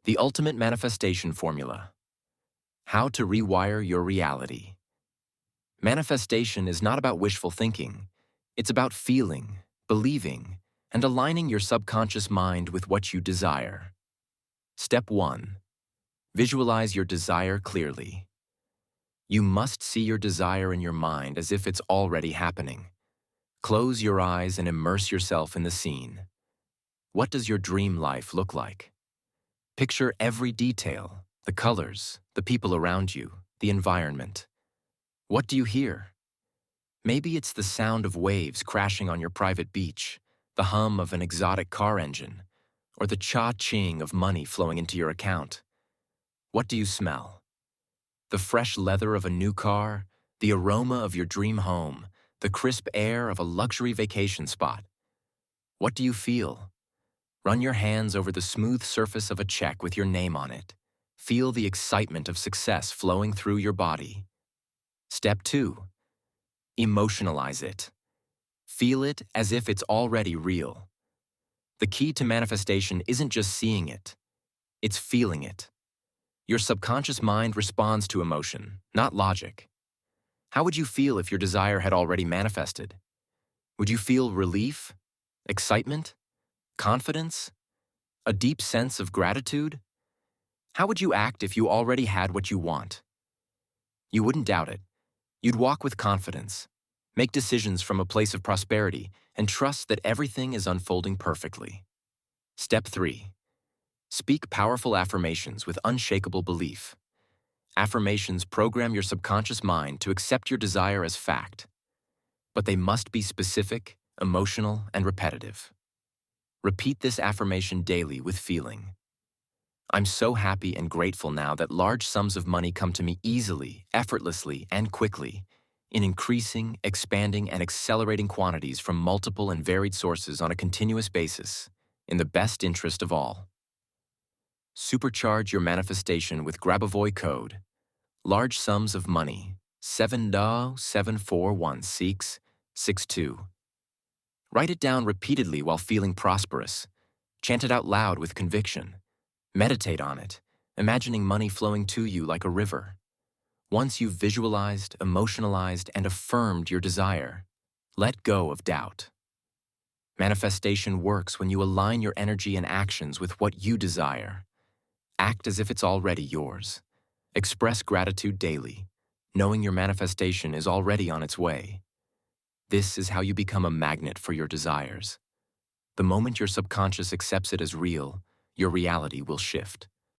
The ultimate manifestation formula. How to rewire your reality. Manifestation is not about wishful thinking. It's about feeling, believing, and aligning your subconscious mind with what you desire. Step 1. Visualize your desire clearly. You must see your desire in your mind as if it's already happening. Close your eyes and immerse yourself in the scene. What does your dream life look like? Picture every detail, the colors, the people around you, the environment. What do you hear? Maybe it's the sound of waves crashing on your private beach, the hum of an exotic car engine, or the cha-ching of money flowing into your account. What do you smell? The fresh leather of a new car, the aroma of your dream home, the crisp air of a luxury vacation spot. What do you feel? Run your hands over the smooth surface of a check with your name on it. Feel the excitement of success flowing through your body. Step 2. Emotionalize it. Feel it as if it's already real. The key to manifestation isn't just seeing it, it's feeling it. Your subconscious mind responds to emotion, not logic. How would you feel if your desire had already manifested? Would you feel relief, excitement, confidence, a deep sense of gratitude? How would you act if you already had what you want? You wouldn't doubt it. You'd walk with confidence, make decisions from a place of prosperity, and trust that everything is unfolding perfectly. Step 3. Speak powerful affirmations with unshakable belief. Affirmations program your subconscious mind to accept your desire as fact. But they must be specific, emotional, and repetitive. Repeat this affirmation daily with feeling. I'm so happy and grateful now that large sums of money come to me easily, effortlessly, and quickly, in increasing, expanding, and accelerating quantities from multiple and varied sources on a continuous basis, in the best interest of all. Supercharge your manifestation with Grabavoy code. Large sums of money, 7741662. Write it down repeatedly while feeling prosperous. Chant it out loud with conviction. Meditate on it, imagining money flowing to you like a river. Once you've visualized, emotionalized, and affirmed your desire, let go of doubt. Manifestation works when you align your energy and actions with what you desire. Act as if it's already yours. Express gratitude daily, knowing your manifestation is already on its way. This is how you become a magnet for your desires. The moment your subconscious accepts it as real, your reality will shift.